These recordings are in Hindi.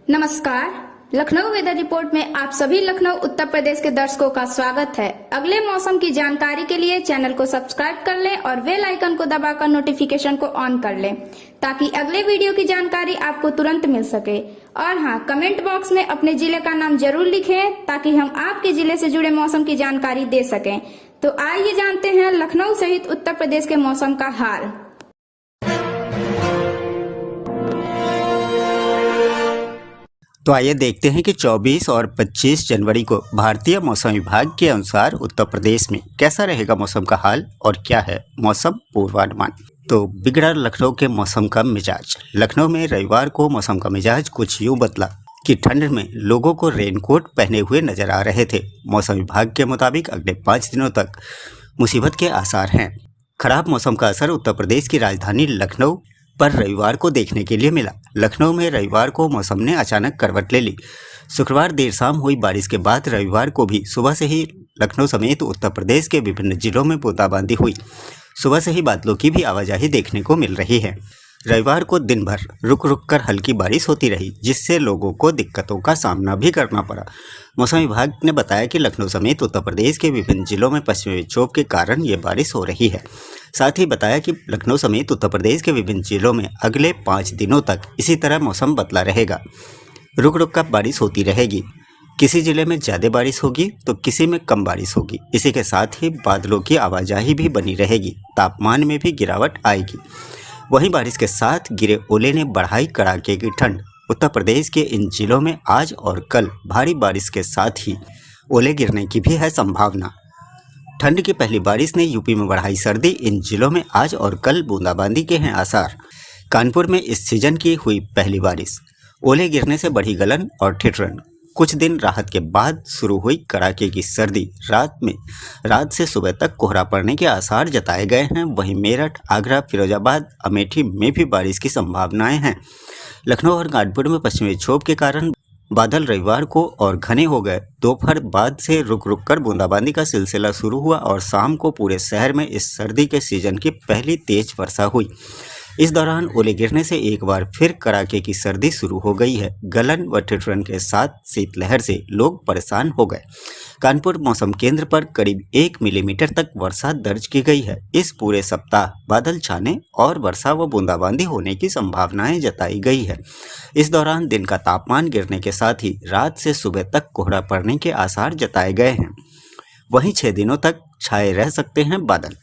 नमस्कार। लखनऊ वेदर रिपोर्ट में आप सभी लखनऊ उत्तर प्रदेश के दर्शकों का स्वागत है। अगले मौसम की जानकारी के लिए चैनल को सब्सक्राइब कर लें और बेल आइकन को दबाकर नोटिफिकेशन को ऑन कर लें ताकि अगले वीडियो की जानकारी आपको तुरंत मिल सके। और हाँ, कमेंट बॉक्स में अपने जिले का नाम जरूर लिखें ताकि हम आपके जिले से जुड़े मौसम की जानकारी दे सकें। तो आइए जानते हैं लखनऊ सहित उत्तर प्रदेश के मौसम का हाल। तो आइए देखते हैं कि 24 और 25 जनवरी को भारतीय मौसम विभाग के अनुसार उत्तर प्रदेश में कैसा रहेगा मौसम का हाल और क्या है मौसम पूर्वानुमान। तो बिगड़ा लखनऊ के मौसम का मिजाज। लखनऊ में रविवार को मौसम का मिजाज कुछ यूं बदला कि ठंड में लोगों को रेनकोट पहने हुए नजर आ रहे थे। मौसम विभाग के मुताबिक अगले 5 दिनों तक मुसीबत के आसार हैं। खराब मौसम का असर उत्तर प्रदेश की राजधानी लखनऊ पर रविवार को देखने के लिए मिला। लखनऊ में रविवार को मौसम ने अचानक करवट ले ली। शुक्रवार देर शाम हुई बारिश के बाद रविवार को भी सुबह से ही लखनऊ समेत उत्तर प्रदेश के विभिन्न जिलों में बूंदाबांदी हुई। सुबह से ही बादलों की भी आवाजाही देखने को मिल रही है। रविवार को दिन भर रुक रुक कर हल्की बारिश होती रही, जिससे लोगों को दिक्कतों का सामना भी करना पड़ा। मौसम विभाग ने बताया कि लखनऊ समेत उत्तर प्रदेश के विभिन्न जिलों में पश्चिमी विक्षोभ के कारण ये बारिश हो रही है। साथ ही बताया कि लखनऊ समेत उत्तर प्रदेश के विभिन्न जिलों में अगले 5 दिनों तक इसी तरह मौसम बदला रहेगा। रुक रुक कर बारिश होती रहेगी। किसी जिले में ज़्यादा बारिश होगी तो किसी में कम बारिश होगी। इसी के साथ ही बादलों की आवाजाही भी बनी रहेगी। तापमान में भी गिरावट आएगी। वहीं बारिश के साथ गिरे ओले ने बढ़ाई कड़ाके की ठंड। उत्तर प्रदेश के इन जिलों में आज और कल भारी बारिश के साथ ही ओले गिरने की भी है संभावना। ठंड की पहली बारिश ने यूपी में बढ़ाई सर्दी। इन जिलों में आज और कल बूंदाबांदी के हैं आसार। कानपुर में इस सीजन की हुई पहली बारिश। ओले गिरने से बढ़ी गलन और ठिठुरन। कुछ दिन राहत के बाद शुरू हुई कड़ाके की सर्दी। रात से सुबह तक कोहरा पड़ने के आसार जताए गए हैं। वहीं मेरठ, आगरा, फिरोजाबाद, अमेठी में भी बारिश की संभावनाएं हैं। लखनऊ और कानपुर में पश्चिमी विक्षोभ के कारण बादल रविवार को और घने हो गए। दोपहर बाद से रुक रुक कर बूंदाबांदी का सिलसिला शुरू हुआ और शाम को पूरे शहर में इस सर्दी के सीजन की पहली तेज वर्षा हुई। इस दौरान ओले गिरने से एक बार फिर कड़ाके की सर्दी शुरू हो गई है। गलन व ठिठुरन के साथ शीतलहर से लोग परेशान हो गए। कानपुर मौसम केंद्र पर करीब 1 मिलीमीटर तक वर्षा दर्ज की गई है। इस पूरे सप्ताह बादल छाने और वर्षा व बूंदाबांदी होने की संभावनाएं जताई गई है। इस दौरान दिन का तापमान गिरने के साथ ही रात से सुबह तक कोहरा पड़ने के आसार जताए गए हैं। वहीं 6 दिनों तक छाए रह सकते हैं बादल।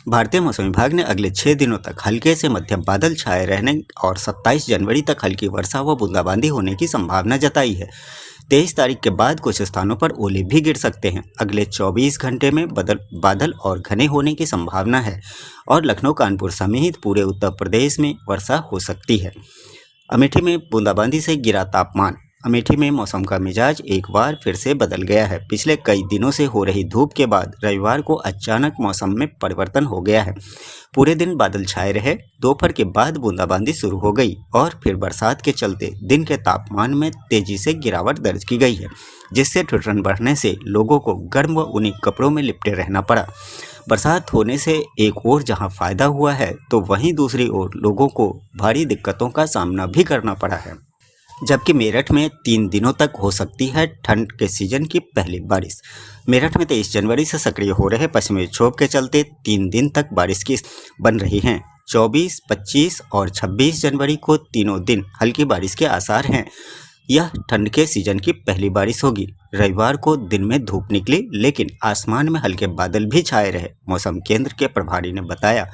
भारतीय मौसम विभाग ने अगले 6 दिनों तक हल्के से मध्यम बादल छाए रहने और 27 जनवरी तक हल्की वर्षा व बूंदाबांदी होने की संभावना जताई है। 23 तारीख के बाद कुछ स्थानों पर ओले भी गिर सकते हैं। अगले 24 घंटे में बादल और घने होने की संभावना है और लखनऊ, कानपुर समेत पूरे उत्तर प्रदेश में वर्षा हो सकती है। अमेठी में बूंदाबांदी से गिरा तापमान। अमेठी में मौसम का मिजाज एक बार फिर से बदल गया है। पिछले कई दिनों से हो रही धूप के बाद रविवार को अचानक मौसम में परिवर्तन हो गया है। पूरे दिन बादल छाए रहे। दोपहर के बाद बूंदाबांदी शुरू हो गई और फिर बरसात के चलते दिन के तापमान में तेजी से गिरावट दर्ज की गई है, जिससे ठिठुरन बढ़ने से लोगों को गर्म व ऊनी कपड़ों में लिपटे रहना पड़ा। बरसात होने से एक ओर जहां फायदा हुआ है तो वहीं दूसरी ओर लोगों को भारी दिक्कतों का सामना भी करना पड़ा है। जबकि मेरठ में 3 दिनों तक हो सकती है ठंड के सीजन की पहली बारिश। मेरठ में 23 जनवरी से सक्रिय हो रहे पश्चिमी विक्षोभ के चलते 3 दिन तक बारिश की बन रही हैं। 24, 25 और 26 जनवरी को तीनों दिन हल्की बारिश के आसार हैं। यह ठंड के सीजन की पहली बारिश होगी। रविवार को दिन में धूप निकली, लेकिन आसमान में हल्के बादल भी छाए रहे। मौसम केंद्र के प्रभारी ने बताया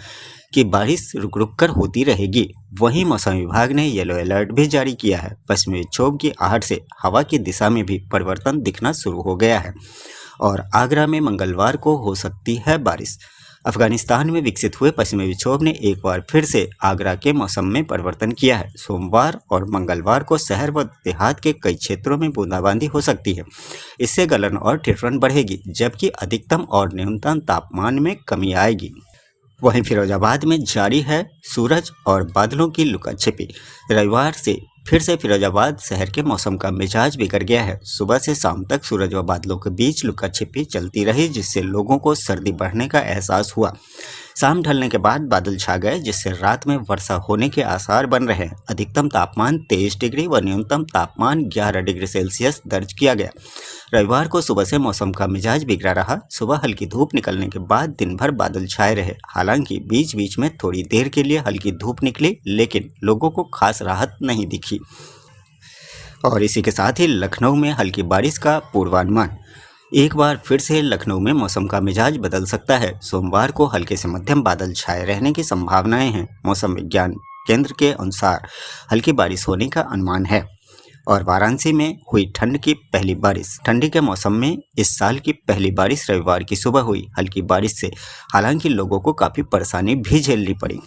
कि बारिश रुक रुक कर होती रहेगी। वहीं मौसम विभाग ने येलो अलर्ट भी जारी किया है। पश्चिमी विक्षोभ की आहट से हवा की दिशा में भी परिवर्तन दिखना शुरू हो गया है और आगरा में मंगलवार को हो सकती है बारिश। अफगानिस्तान में विकसित हुए पश्चिमी विक्षोभ ने एक बार फिर से आगरा के मौसम में परिवर्तन किया है। सोमवार और मंगलवार को शहर व देहात के कई क्षेत्रों में बूंदाबांदी हो सकती है। इससे गलन और ठिठुरन बढ़ेगी, जबकि अधिकतम और न्यूनतम तापमान में कमी आएगी। वहीं फिरोजाबाद में जारी है सूरज और बादलों की लुका छिपी। रविवार से फिर से फिरोजाबाद शहर के मौसम का मिजाज बिगड़ गया है। सुबह से शाम तक सूरज व बादलों के बीच लुका छिपी चलती रही, जिससे लोगों को सर्दी बढ़ने का एहसास हुआ। शाम ढलने के बाद बादल छा गए, जिससे रात में वर्षा होने के आसार बन रहे हैं। अधिकतम तापमान 23 डिग्री व न्यूनतम तापमान 11 डिग्री सेल्सियस दर्ज किया गया। रविवार को सुबह से मौसम का मिजाज बिगड़ा रहा। सुबह हल्की धूप निकलने के बाद दिन भर बादल छाए रहे। हालांकि बीच बीच में थोड़ी देर के लिए हल्की धूप निकली, लेकिन लोगों को खास राहत नहीं दिखी। और इसी के साथ ही लखनऊ में हल्की बारिश का पूर्वानुमान। एक बार फिर से लखनऊ में मौसम का मिजाज बदल सकता है। सोमवार को हल्के से मध्यम बादल छाए रहने की संभावनाएं हैं। मौसम विज्ञान केंद्र के अनुसार हल्की बारिश होने का अनुमान है। और वाराणसी में हुई ठंड की पहली बारिश। ठंडी के मौसम में इस साल की पहली बारिश रविवार की सुबह हुई। हल्की बारिश से हालांकि लोगों को काफ़ी परेशानी भी झेलनी पड़ी।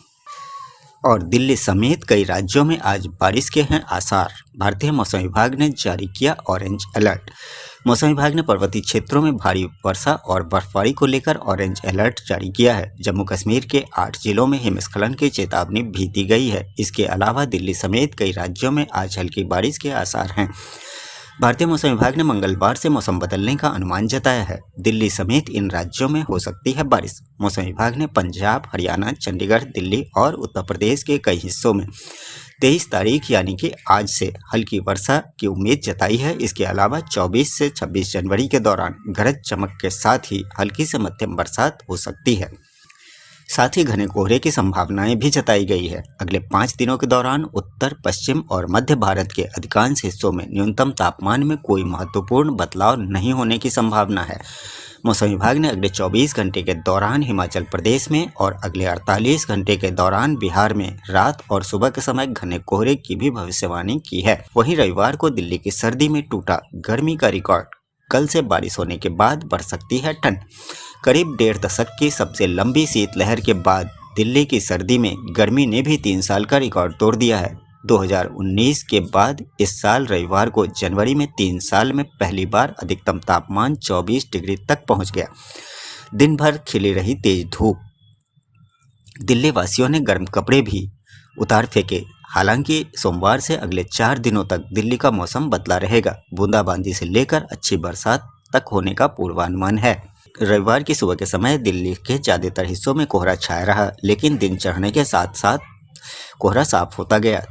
और दिल्ली समेत कई राज्यों में आज बारिश के हैं आसार। भारतीय मौसम विभाग ने जारी किया ऑरेंज अलर्ट। मौसम विभाग ने पर्वतीय क्षेत्रों में भारी वर्षा और बर्फबारी को लेकर ऑरेंज अलर्ट जारी किया है। जम्मू कश्मीर के 8 जिलों में हिमस्खलन की चेतावनी भी दी गई है। इसके अलावा दिल्ली समेत कई राज्यों में आज हल्की बारिश के आसार हैं। भारतीय मौसम विभाग ने मंगलवार से मौसम बदलने का अनुमान जताया है। दिल्ली समेत इन राज्यों में हो सकती है बारिश। मौसम विभाग ने पंजाब, हरियाणा, चंडीगढ़, दिल्ली और उत्तर प्रदेश के कई हिस्सों में 23 तारीख यानी कि आज से हल्की वर्षा की उम्मीद जताई है। इसके अलावा 24 से 26 जनवरी के दौरान गरज चमक के साथ ही हल्की से मध्यम बरसात हो सकती है। साथ ही घने कोहरे की संभावनाएं भी जताई गई है। अगले 5 दिनों के दौरान उत्तर, पश्चिम और मध्य भारत के अधिकांश हिस्सों में न्यूनतम तापमान में कोई महत्वपूर्ण बदलाव नहीं होने की संभावना है। मौसम विभाग ने अगले 24 घंटे के दौरान हिमाचल प्रदेश में और अगले 48 घंटे के दौरान बिहार में रात और सुबह के समय घने कोहरे की भी भविष्यवाणी की है। वहीं रविवार को दिल्ली की सर्दी में टूटा गर्मी का रिकॉर्ड। कल से बारिश होने के बाद बढ़ सकती है ठंड। करीब 1.5 दशक की सबसे लंबी शीतलहर के बाद दिल्ली की सर्दी में गर्मी ने भी 3 साल का रिकॉर्ड तोड़ दिया है। 2019 के बाद इस साल रविवार को जनवरी में 3 साल में पहली बार अधिकतम तापमान 24 डिग्री तक पहुंच गया। दिन भर खिली रही तेज धूप। दिल्ली वासियों ने गर्म कपड़े भी उतार फेंके। हालांकि सोमवार से अगले 4 दिनों तक दिल्ली का मौसम बदला रहेगा। बूंदाबांदी से लेकर अच्छी बरसात तक होने का पूर्वानुमान है। रविवार की सुबह के समय दिल्ली के ज़्यादातर हिस्सों में कोहरा छाया रहा, लेकिन दिन चढ़ने के साथ साथ कोहरा साफ होता गया।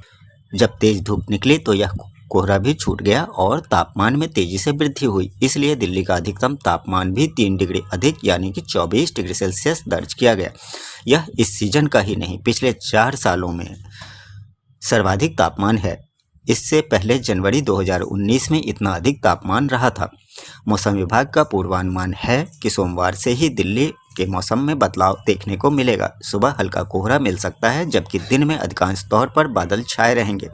जब तेज धूप निकली तो यह कोहरा भी छूट गया और तापमान में तेजी से वृद्धि हुई। इसलिए दिल्ली का अधिकतम तापमान भी 3 डिग्री अधिक यानी कि 24 डिग्री सेल्सियस दर्ज किया गया। यह इस सीजन का ही नहीं, पिछले 4 सालों में सर्वाधिक तापमान है। इससे पहले जनवरी 2019 में इतना अधिक तापमान रहा था। मौसम विभाग का पूर्वानुमान है कि सोमवार से ही दिल्ली के मौसम में बदलाव देखने को मिलेगा। सुबह हल्का कोहरा मिल सकता है, जबकि दिन में अधिकांश तौर पर बादल छाए रहेंगे।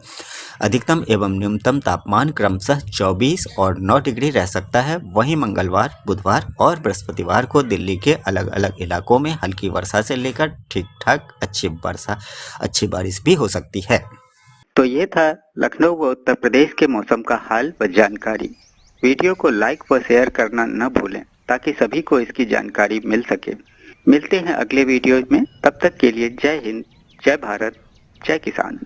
अधिकतम एवं न्यूनतम तापमान क्रमशः 24 और 9 डिग्री रह सकता है। वहीं मंगलवार, बुधवार और बृहस्पतिवार को दिल्ली के अलग अलग इलाकों में हल्की वर्षा से लेकर ठीक ठाक अच्छी बारिश भी हो सकती है। तो ये था लखनऊ व उत्तर प्रदेश के मौसम का हाल व जानकारी। वीडियो को लाइक व शेयर करना न भूलें ताकि सभी को इसकी जानकारी मिल सके। मिलते हैं अगले वीडियो में। तब तक के लिए जय हिंद, जय भारत, जय किसान।